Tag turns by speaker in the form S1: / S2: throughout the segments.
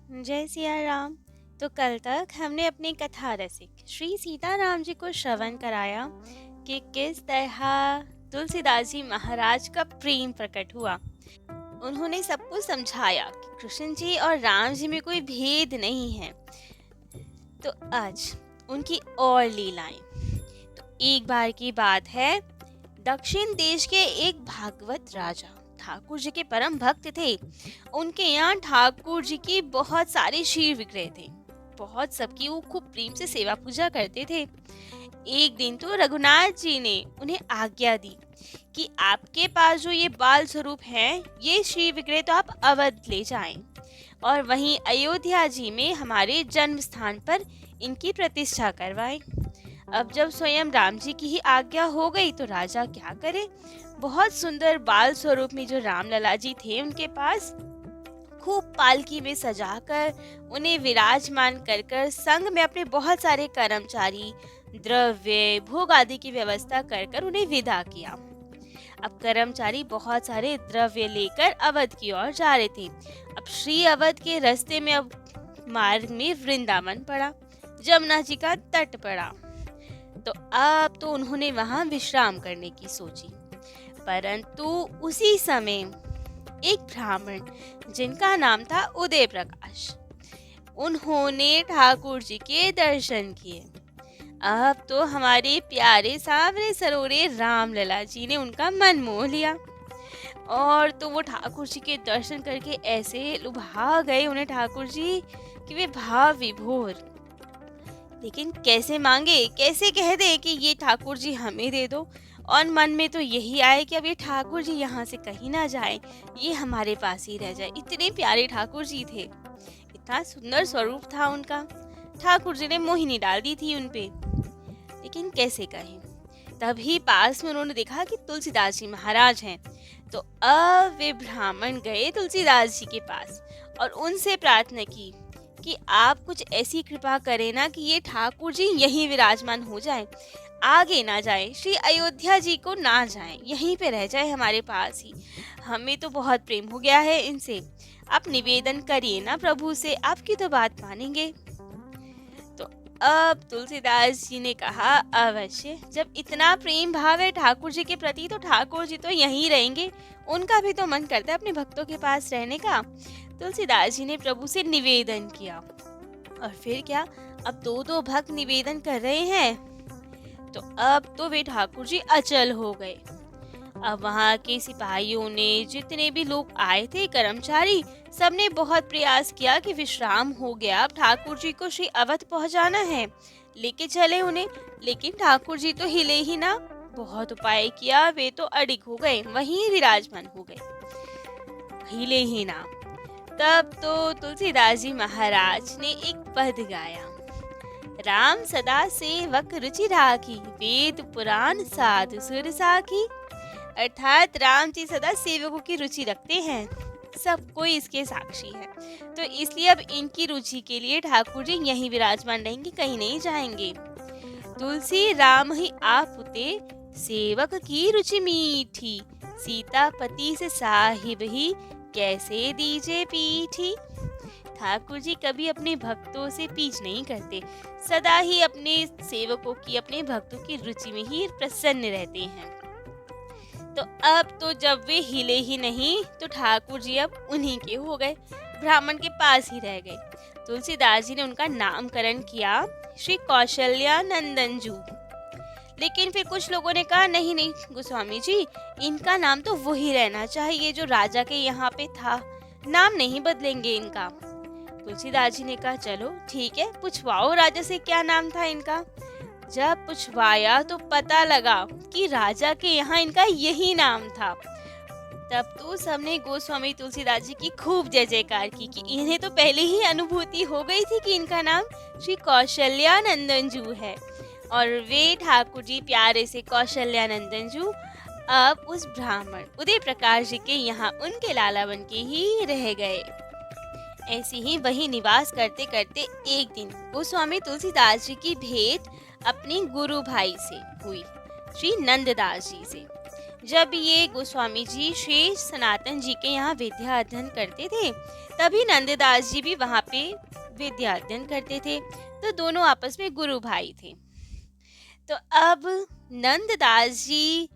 S1: जय सिया राम। तो कल तक हमने अपनी कथा रसिक श्री सीताराम जी को श्रवण कराया कि किस तरह तुलसीदास जी महाराज का प्रेम प्रकट हुआ। उन्होंने सबको समझाया कि कृष्ण जी और राम जी में कोई भेद नहीं है। तो आज उनकी और लीलाएं। तो एक बार की बात है, दक्षिण देश के एक भागवत राजा ठाकुर जी के परम भक्त थे। उनके यहाँ ठाकुर जी की बहुत सारे शीर विग्रह थे। बहुत सबकी वो खूब प्रेम से सेवा पूजा करते थे। एक दिन तो रघुनाथ जी ने उन्हें आज्ञा दी कि आपके पास जो ये बाल स्वरूप हैं, ये श्री विग्रह तो आप अवध ले जाएं और वहीं अयोध्या जी में हमारे जन्म स्थान पर इनकी प्रतिष्ठा करवाएं। अब जब स्वयं राम जी की ही आज्ञा हो गई तो राजा क्या करे। बहुत सुंदर बाल स्वरूप में जो राम लला जी थे उनके पास खूब पालकी में सजाकर उन्हें विराजमान कर संग में अपने बहुत सारे कर्मचारी द्रव्य भोग आदि की व्यवस्था कर उन्हें विदा किया। अब कर्मचारी बहुत सारे द्रव्य लेकर अवध की ओर जा रहे थे। अब श्री अवध के रास्ते में अब मार्ग में वृंदावन पड़ा, जमुना जी का तट पड़ा। तो अब तो उन्होंने वहां विश्राम करने की सोची, परंतु उसी समय एक ब्राह्मण जिनका नाम था उदय प्रकाश, उन्होंने ठाकुर जी के दर्शन किए। अब तो हमारे प्यारे सांवरे सरोरे रामलला जी ने उनका मन मोह लिया और तो वो ठाकुर जी के दर्शन करके ऐसे लुभा गए उन्हें ठाकुर जी कि वे भाव विभोर। लेकिन कैसे मांगे, कैसे कह दे कि ये ठाकुर जी हमें दे दो। और मन में तो यही आए कि अब ये ठाकुर जी यहाँ से कहीं ना जाए, ये हमारे पास ही रह जाए। इतने प्यारे ठाकुर जी थे, इतना सुंदर स्वरूप था उनका। ठाकुर जी ने मोहिनी डाल दी थी उनपे, लेकिन कैसे कहें। तभी पास में उन्होंने देखा कि तुलसीदास जी महाराज हैं। तो अब वे ब्राह्मण गए तुलसीदास जी के पास और उनसे प्रार्थना की कि आप कुछ ऐसी कृपा करें ना कि ये ठाकुर जी यहीं विराजमान हो जाए, आगे ना जाए, श्री अयोध्या जी को ना जाए, यहीं पे रह जाए हमारे पास ही। हमें तो बहुत प्रेम हो गया है इनसे। आप निवेदन करिए ना प्रभु से, आपकी तो बात मानेंगे। तो अब तुलसीदास जी ने कहा अवश्य, जब इतना प्रेम भाव है ठाकुर जी के प्रति तो ठाकुर जी तो यहीं रहेंगे। उनका भी तो मन करता है अपने भक्तों के पास रहने का। तुलसीदास जी ने प्रभु से निवेदन किया और फिर क्या, अब दो दो भक्त निवेदन कर रहे हैं। तो अब तो वे ठाकुर जी अचल हो गए। अब वहाँ के सिपाहियों ने, जितने भी लोग आए थे कर्मचारी, सबने बहुत प्रयास किया कि विश्राम हो गया, अब ठाकुर जी को श्री अवध पहुँचाना है, लेके चले उन्हें। लेकिन ठाकुर जी तो हिले ही ना। बहुत उपाय किया, वे तो अडिग हो गए, वहीं विराजमान हो गए, हिले ही ना। तब तो तुलसीदास जी महाराज ने एक पद गाया, राम सदा सेवक रुचि राखी, वेद पुराण साधु सुर साखी। अर्थात राम जी सदा सेवकों की रुचि रखते हैं, सब कोई इसके साक्षी है। तो इसलिए अब इनकी रुचि के लिए ठाकुर जी यहीं विराजमान रहेंगे, कहीं नहीं जाएंगे। तुलसी राम ही आप उते, सेवक की रुचि मीठी, सीतापति से साहिब ही, कैसे दीजे पीठी। ठाकुर जी कभी अपने भक्तों से पीछ नहीं करते, सदा ही अपने सेवकों की, अपने भक्तों की रुचि में ही प्रसन्न रहते हैं। तो अब तो जब वे हिले ही नहीं तो ठाकुर जी अब उन्हीं के हो गए, ब्राह्मण के पास ही रह गए। तुलसीदास जी ने उनका नामकरण किया श्री कौशल्या नंदन जू। लेकिन फिर कुछ लोगों ने कहा नहीं नहीं गोस्वामी जी, इनका नाम तो वही रहना चाहिए जो राजा के यहाँ पे था, नाम नहीं बदलेंगे इनका। तुलसीदास जी ने कहा चलो ठीक है, पूछवाओ राजा से क्या नाम था इनका। जब पूछवाया तो पता लगा कि राजा के यहाँ इनका यही नाम था। तब तो सबने गोस्वामी तुलसीदास जी की खूब जय जयकार की कि इन्हें तो पहले ही अनुभूति हो गई थी कि इनका नाम श्री कौशल्यानंदन जू है। और वे ठाकुर जी प्यारे से कौशल्यानंदन जू अब उस ब्राह्मण उदय प्रकाश जी के यहाँ उनके लाला बन के ही रह गए। ऐसे ही वही निवास करते करते एक दिन गोस्वामी तुलसीदास जी की भेंट अपने गुरु भाई से हुई, श्री नंददास जी से, जब ये गोस्वामी जी श्री सनातन जी के यहाँ विद्या अध्ययन करते थे, तभी नंददास जी भी वहाँ पे विद्या अध्ययन करते थे। तो दोनों आपस में गुरु भाई थे। तो अब नंददास जी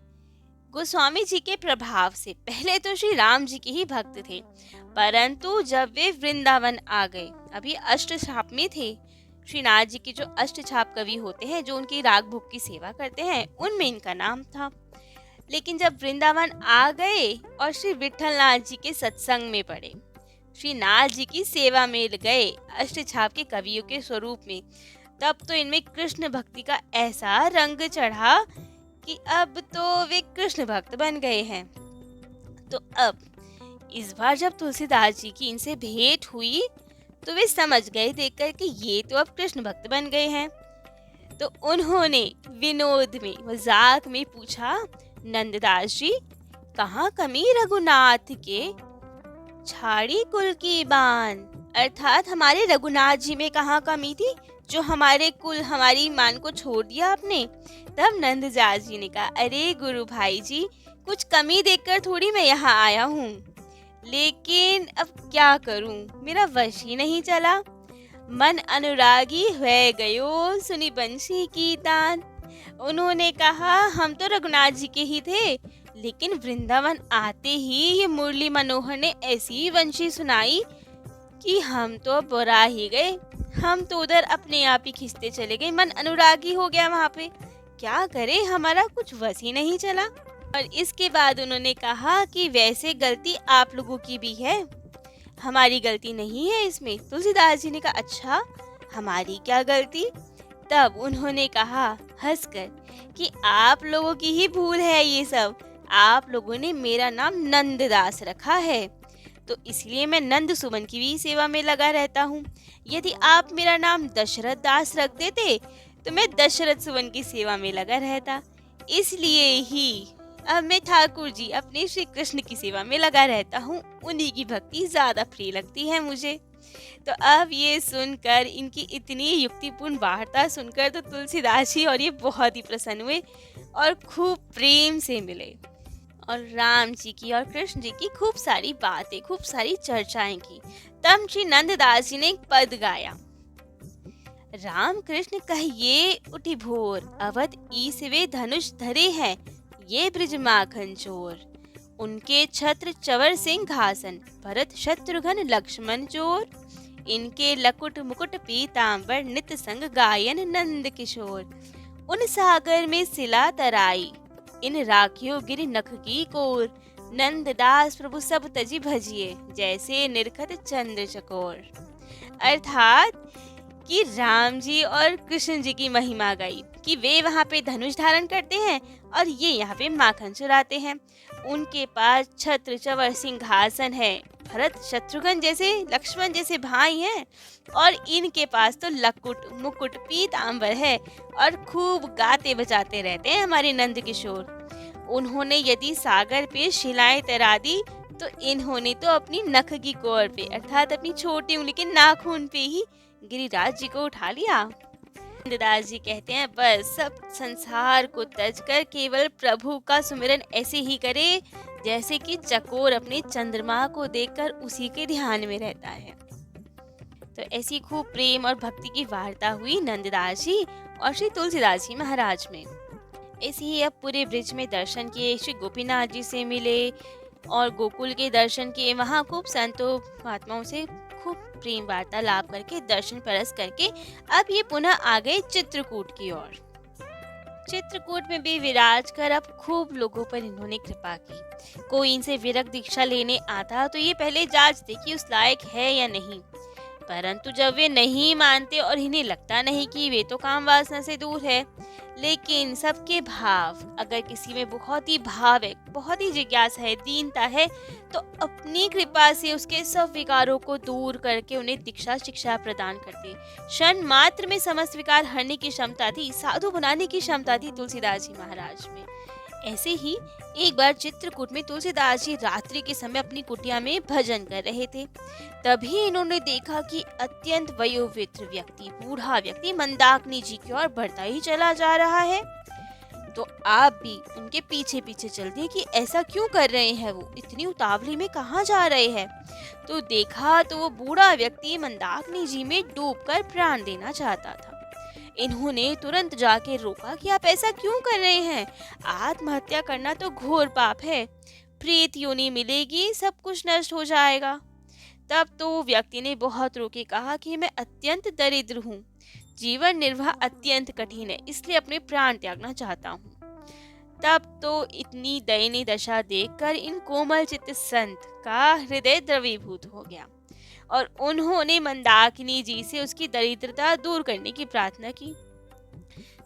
S1: गोस्वामी जी के प्रभाव से पहले तो श्री राम जी के ही भक्त थे, परंतु जब वे वृंदावन आ गए, अभी अष्टछाप में थे। श्रीनाथ जी के जो अष्टछाप कवि होते हैं, जो उनकी राग भोग की सेवा करते हैं, उनमें इनका नाम था। लेकिन जब वृंदावन आ गए और श्री विठलनाथ जी के सत्संग में पड़े, श्री नाथ जी की सेवा में गए अष्टछाप के कवियों के स्वरूप में, तब तो इनमें कृष्ण भक्ति का ऐसा रंग चढ़ा कि अब तो वे कृष्ण भक्त बन गए हैं। तो अब इस बार जब तुलसीदास जी की इनसे भेंट हुई, तो वे समझ गए देखकर कि ये तो अब कृष्ण भक्त बन गए हैं। तो उन्होंने विनोद में, मजाक में पूछा, नंददास जी, कहाँ कमी रघुनाथ के छाड़ी कुल की बान, अर्थात हमारे रघुनाथ जी में कहाँ कमी थी जो हमारे कुल, हमारी मान को छोड़ दिया आपने। तब नंददास जी ने कहा, अरे गुरु भाई जी, कुछ कमी देखकर थोड़ी मैं यहाँ आया हूँ, लेकिन अब क्या करूँ, मेरा वश ही नहीं चला। मन अनुरागी है गयो सुनी बंशी की तान। उन्होंने कहा, हम तो रघुनाथ जी के ही थे, लेकिन वृंदावन आते ही ये मुरली मनोहर ने ऐसी वंशी सुनाई कि हम तो बुरा ही गए। हम तो उधर अपने आप ही खिंचते चले गए, मन अनुरागी हो गया वहाँ पे। क्या करें, हमारा कुछ वश ही नहीं चला। और इसके बाद उन्होंने कहा कि वैसे गलती आप लोगों की भी है, हमारी गलती नहीं है इसमें। तुलसीदास जी ने कहा, अच्छा हमारी क्या गलती? तब उन्होंने कहा हंसकर कि आप लोगों की ही भूल है ये सब। आप लोगों ने मेरा नाम नंददास रखा है, तो इसलिए मैं नंद सुमन की भी सेवा में लगा रहता हूँ। यदि आप मेरा नाम दशरथ दास रख देते तो मैं दशरथ सुमन की सेवा में लगा रहता। इसलिए ही अब मैं ठाकुर जी अपने श्री कृष्ण की सेवा में लगा रहता हूँ, उन्हीं की भक्ति ज्यादा प्रिय लगती है मुझे। तो अब ये सुनकर, इनकी इतनी युक्तिपूर्ण वार्ता सुनकर तो तुलसीदास जी और ये बहुत ही प्रसन्न हुए और खूब प्रेम से मिले और राम जी की और कृष्ण जी की खूब सारी बातें, खूब सारी चर्चाएं की। तब श्री नंददास जी ने एक पद गाया, राम कृष्ण कहिए उठी भोर, अवध ईस वे धनुष धरे हैं, ये ब्रिज माखन चोर। उनके छत्र चवर सिंहासन, भरत शत्रुघ्न लक्ष्मण चोर। इनके लकुट मुकुट पीतांबर, नित संग गायन नंद किशोर। उन सागर में सिला तराई, इन राखियों गिर नख की कोर। नंददास प्रभु सब तजी भजिए, जैसे निरखत चंद्र चकोर। अर्थात कि राम जी और कृष्ण जी की महिमा गाई कि वे वहाँ पे धनुष धारण करते हैं और ये यहाँ पे माखन चुराते हैं। उनके पास छत्र चवर सिंहासन है, भरत शत्रुघ्न जैसे, लक्ष्मण जैसे भाई हैं, और इनके पास तो लकुट मुकुट पीतांबर है और खूब गाते बजाते रहते हैं हमारे नंद किशोर। उन्होंने यदि सागर पे शिलाएं तैरा दी, तो इन्होंने तो अपनी नख की कोर पे, अर्थात अपनी छोटी उंगली के नाखून पे ही गिरिराज जी को उठा लिया। नंददास जी कहते हैं, बस सब संसार को तज कर केवल प्रभु का सुमिरन ऐसे ही करे जैसे कि चकोर अपने चंद्रमा को देखकर उसी के ध्यान में रहता है। तो ऐसी खूब प्रेम और भक्ति की वार्ता हुई नंददास जी और श्री तुलसीदास जी महाराज में। ऐसे ही अब पूरे ब्रिज में दर्शन किए, श्री गोपीनाथ जी से मिले और गोकुल के दर्शन किए। वहाँ खूब संतों महात्माओं से खूब प्रेम वार्तालाप करके, दर्शन परस करके अब ये पुनः आ गए चित्रकूट की ओर। चित्रकूट में भी विराज कर अब खूब लोगों पर इन्होंने कृपा की। कोई इनसे विरक्त दीक्षा लेने आता तो ये पहले जांचते कि उस लायक है या नहीं, परंतु जब वे नहीं मानते और इन्हें लगता नहीं कि वे तो काम वासना से दूर है, लेकिन सबके भाव, अगर किसी में बहुत ही भाव है, बहुत ही जिज्ञासा है, दीनता है, तो अपनी कृपा से उसके सब विकारों को दूर करके उन्हें दीक्षा शिक्षा प्रदान करते। क्षण मात्र में समस्त विकार हरने की क्षमता थी, साधु बनाने की क्षमता थी तुलसीदास जी महाराज में। ऐसे ही एक बार चित्रकूट में तुलसीदास जी रात्रि के समय अपनी कुटिया में भजन कर रहे थे। तभी इन्होंने देखा कि अत्यंत वयोवृद्ध व्यक्ति, बूढ़ा व्यक्ति मंदाकिनी जी की ओर बढ़ता ही चला जा रहा है। तो आप भी उनके पीछे पीछे चल दिए कि ऐसा क्यों कर रहे हैं, वो इतनी उतावली में कहाँ जा रहे हैं। तो देखा तो वो बूढ़ा व्यक्ति मंदाकिनी जी में डूबकर प्राण देना चाहता था। इन्होंने तुरंत जाके रोका कि आप ऐसा क्यों कर रहे हैं, आत्महत्या करना तो घोर पाप है, प्रेत योनि मिलेगी, सब कुछ नष्ट हो जाएगा। तब तो व्यक्ति ने बहुत रो के कहा कि मैं अत्यंत दरिद्र हूँ, जीवन निर्वाह अत्यंत कठिन है, इसलिए अपने प्राण त्यागना चाहता हूँ। तब तो इतनी दयनीय दशा देखकर इन कोमल चित्त संत का हृदय द्रवीभूत हो गया और उन्होंने मंदाकिनी जी से उसकी दरिद्रता दूर करने की प्रार्थना की।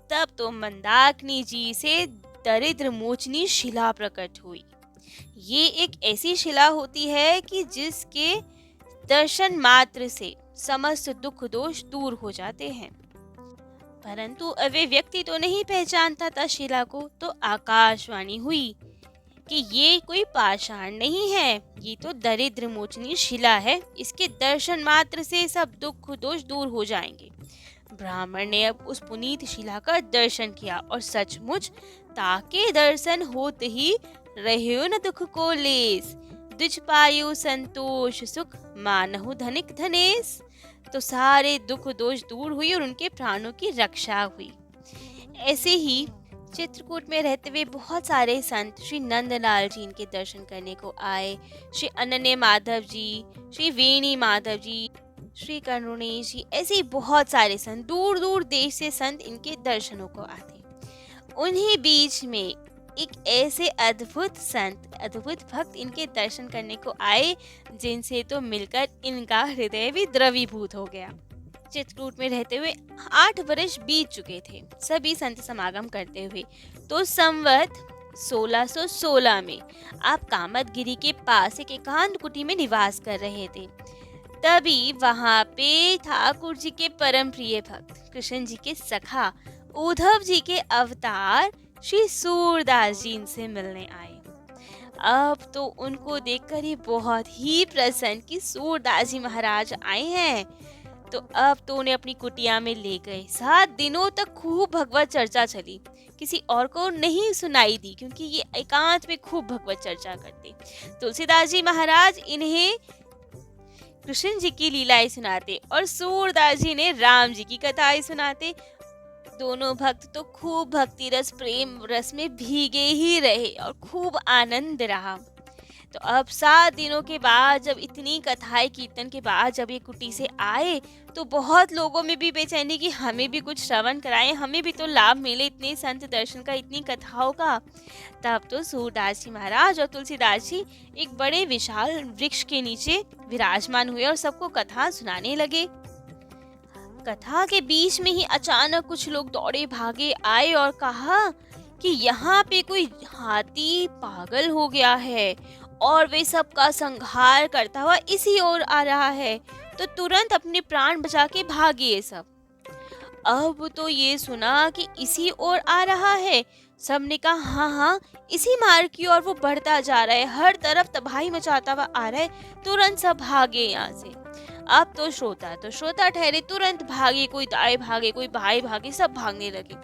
S1: तब तो मंदाकिनी जी से दरिद्र मोचनी शिला प्रकट हुई। ये एक ऐसी शिला होती है कि जिसके दर्शन मात्र से समस्त दुख दोष दूर हो जाते हैं। परंतु वे व्यक्ति तो नहीं पहचानता था शिला को, तो आकाशवाणी हुई कि ये कोई पाषाण नहीं है, ये तो दरिद्र मोचनी शिला है, इसके दर्शन मात्र से सब दुख दोष दूर हो जाएंगे। ब्राह्मण ने अब उस पुनीत शिला का दर्शन किया और सचमुच ताके दर्शन होते ही रह्यो न दुख को लेस, द्विज पायो संतोष सुख मानहु धनिक धनेस। तो सारे दुख दोष दूर हुई और उनके प्राणों की रक्षा हुई। ऐसे ही चित्रकूट में रहते हुए बहुत सारे संत श्री नंदलाल जी इनके दर्शन करने को आए। श्री अनन्य माधव जी, श्री वेणी माधव जी, श्री करुणेश जी, ऐसे ही बहुत सारे संत, दूर दूर देश से संत इनके दर्शनों को आते। उन्हीं बीच में एक ऐसे अद्भुत संत, अद्भुत भक्त इनके दर्शन करने को आए, जिनसे तो मिलकर इनका हृदय भी द्रवीभूत हो गया। चित्रकूट में रहते हुए 8 वर्ष बीत चुके थे सभी संत समागम करते हुए। तो संवत 1616 में आप कामतगिरी के पास एक एकांत कुटी में निवास कर रहे थे। तभी वहां पे ठाकुर जी के परम प्रिय भक्त कृष्ण जी के सखा उद्धव जी के अवतार श्री सूरदास जी इनसे मिलने आए। अब तो उनको देखकर ही बहुत ही प्रसन्न कि सूरदास जी महाराज आए हैं। तो अब तो उन्हें अपनी कुटिया में ले गए। 7 दिनों तक खूब भगवत चर्चा चली, किसी और को नहीं सुनाई दी क्योंकि ये एकांत में खूब भगवत चर्चा करते। तुलसीदास जी महाराज इन्हें कृष्ण जी की लीलाएं सुनाते और सूरदास जी ने राम जी की कथाएं सुनाते। दोनों भक्त तो खूब भक्ति रस प्रेम रस में भीगे ही रहे और खूब आनंद रहा। तो अब 7 दिनों के बाद जब इतनी कथाएं कीर्तन के बाद जब ये कुटी से आए, तो बहुत लोगों में भी बेचैनी कि हमें भी कुछ श्रवण कराएं, हमें भी तो लाभ मिले इतने संत दर्शन का, इतनी कथाओं का। तब तो सूरदास जी महाराज और तुलसीदास जी एक बड़े विशाल वृक्ष के नीचे विराजमान हुए और सबको कथा सुनाने लगे। कथा के बीच में ही अचानक कुछ लोग दौड़े भागे आए और कहा कि यहाँ पे कोई हाथी पागल हो गया है और वे सबका संहार करता हुआ इसी ओर आ रहा है, तो तुरंत अपने प्राण बचा के भागिए सब। अब तो ये सुना कि इसी ओर आ रहा है, सबने कहा हाँ हाँ इसी मार्ग की ओर वो बढ़ता जा रहा है, हर तरफ तबाही मचाता हुआ आ रहा है, तुरंत सब भागे यहाँ से। अब तो श्रोता ठहरे, तुरंत भागे, कोई दाएं भागे, कोई बाएं भागे, सब भागने लगे।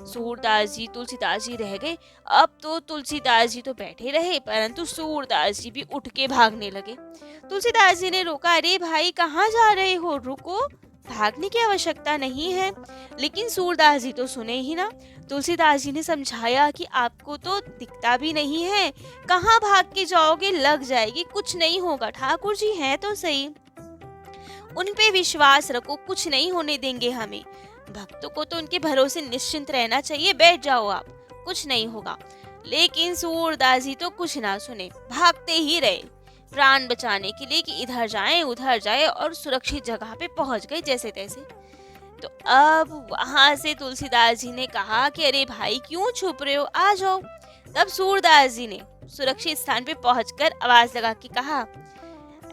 S1: सूरदास जी तुलसीदास जी रह गए। अब तो तुलसीदास जी तो बैठे रहे, परंतु सूरदास जी भी उठ के भागने लगे। तुलसीदास जी ने रोका, अरे भाई कहाँ जा रहे हो, रुको, भागने की आवश्यकता नहीं है। लेकिन सूरदास जी तो सुने ही ना। तुलसीदास जी ने समझाया कि आपको तो दिखता भी नहीं है, कहाँ भाग के जाओगे, लग जाएगी, कुछ नहीं होगा, ठाकुर जी हैं तो सही, उन पे विश्वास रखो, कुछ नहीं होने देंगे हमें। भक्तों को तो उनके भरोसे निश्चिंत रहना चाहिए, बैठ जाओ आप, कुछ नहीं होगा। लेकिन सूरदास जी तो कुछ ना सुने, भागते ही रहे प्राण बचाने के लिए कि इधर जाएं उधर जाए, और सुरक्षित जगह पे पहुंच गए जैसे तैसे। तो अब वहां से तुलसीदास जी ने कहा कि अरे भाई क्यों छुप रहे हो, आ जाओ। तब सूरदास जी ने सुरक्षित स्थान पे पहुंचकर आवाज लगा के कहा,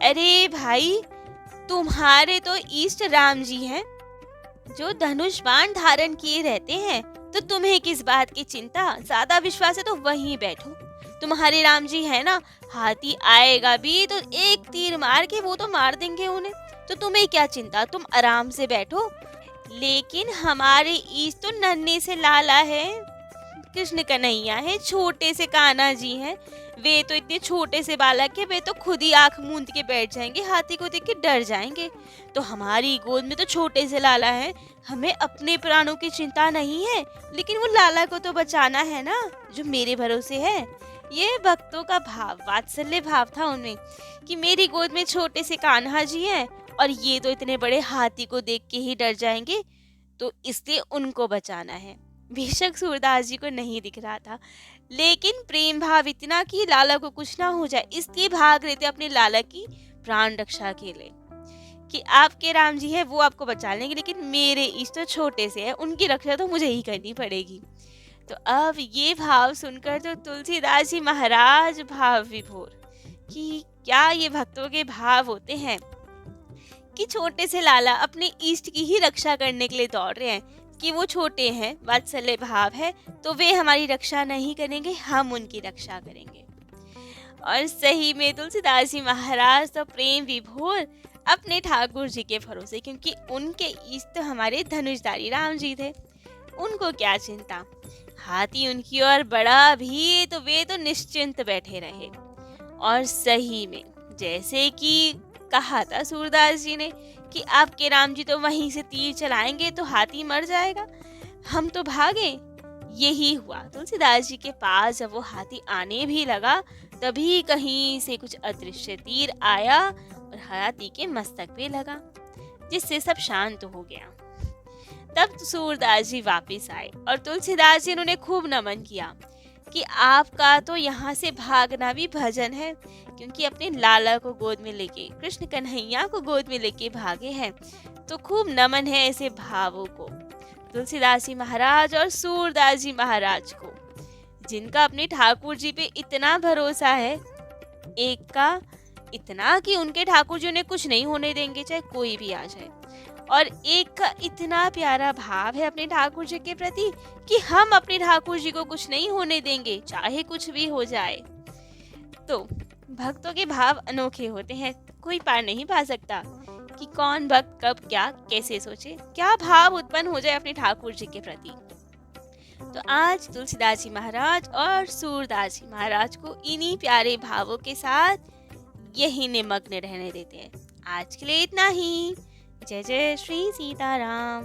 S1: अरे भाई तुम्हारे तो इष्ट राम जी हैं जो धनुष बाण धारण किए रहते हैं, तो तुम्हें किस बात की चिंता, ज्यादा विश्वास है तो वहीं बैठो, तुम्हारे राम जी है ना, हाथी आएगा भी तो एक तीर मार के वो तो मार देंगे उन्हें, तो तुम्हें क्या चिंता, तुम आराम से बैठो। लेकिन हमारे इष्ट तो नन्हे से लाला है, कृष्ण कन्हैया है, छोटे से कान्हा जी हैं, वे तो इतने छोटे से बालक है, वे तो खुद ही आंख मूंद के बैठ जाएंगे, हाथी को देख के डर जाएंगे। तो हमारी गोद में तो छोटे से लाला है, हमें अपने प्राणों की चिंता नहीं है, लेकिन वो लाला को तो बचाना है ना, जो मेरे भरोसे है। ये भक्तों का भाव, वात्सल्य भाव था उनमें कि मेरी गोद में छोटे से कान्हा जी हैं और ये तो इतने बड़े हाथी को देख के ही डर जाएंगे, तो इसलिए उनको बचाना है। बेशक सूरदास जी को नहीं दिख रहा था, लेकिन प्रेम भाव इतना कि लाला को कुछ ना हो जाए, इसलिए भाग रहे थे अपने लाला की प्राण रक्षा के लिए कि आपके राम जी है वो आपको बचा लेंगे, लेकिन मेरे इष्ट तो छोटे से है, उनकी रक्षा तो मुझे ही करनी पड़ेगी। तो अब ये भाव सुनकर तो तुलसीदास जी महाराज भाव विभोर कि क्या ये भक्तों के भाव होते हैं कि छोटे से लाला अपने इष्ट की ही रक्षा करने के लिए दौड़ रहे हैं, कि वो छोटे हैं, वात्सल्य भाव है, तो वे हमारी रक्षा नहीं करेंगे, हम उनकी रक्षा करेंगे। और सही में तुलसीदास जी महाराज तो प्रेम विभोर अपने ठाकुर जी के भरोसे, क्योंकि उनके इष्ट हमारे धनुषधारी राम जी थे, उनको क्या चिंता। हाथी उनकी ओर बढ़ा भी तो वे तो निश्चिंत बैठे रहे। और सही में जैसे कि कहा था सूरदास जी ने कि आपके राम जी तो वहीं से तीर चलाएंगे तो हाथी मर जाएगा, हम तो भागे। यही हुआ, तुलसीदास जी के पास जब वो हाथी आने भी लगा, तभी कहीं से कुछ अदृश्य तीर आया और हाथी के मस्तक पे लगा, जिससे सब शांत हो गया। तब सूरदास जी वापिस आए और तुलसीदास जी उन्होंने खूब नमन किया कि आपका तो यहाँ से भागना भी भजन है, क्योंकि अपने लाला को गोद में लेके, कृष्ण कन्हैया को गोद में लेके भागे हैं। तो खूब नमन है ऐसे भावों को, तुलसीदास जी महाराज और सूरदास जी महाराज को, जिनका अपने ठाकुर जी पे इतना भरोसा है, एक का इतना कि उनके ठाकुर जी उन्हें कुछ नहीं होने देंगे चाहे कोई भी आ जाए, और एक का इतना प्यारा भाव है अपने ठाकुर जी के प्रति कि हम अपने ठाकुर जी को कुछ नहीं होने देंगे चाहे कुछ भी हो जाए। तो भक्तों के भाव अनोखे होते हैं, कोई पार नहीं पा सकता कि कौन भक्त कब क्या कैसे सोचे, क्या भाव उत्पन्न हो जाए अपने ठाकुर जी के प्रति। तो आज तुलसीदास जी महाराज और सूरदास जी महाराज को इन्हीं प्यारे भावों के साथ यही निमग्न रहने देते हैं। आज के लिए इतना ही। जय जय श्री सीताराम।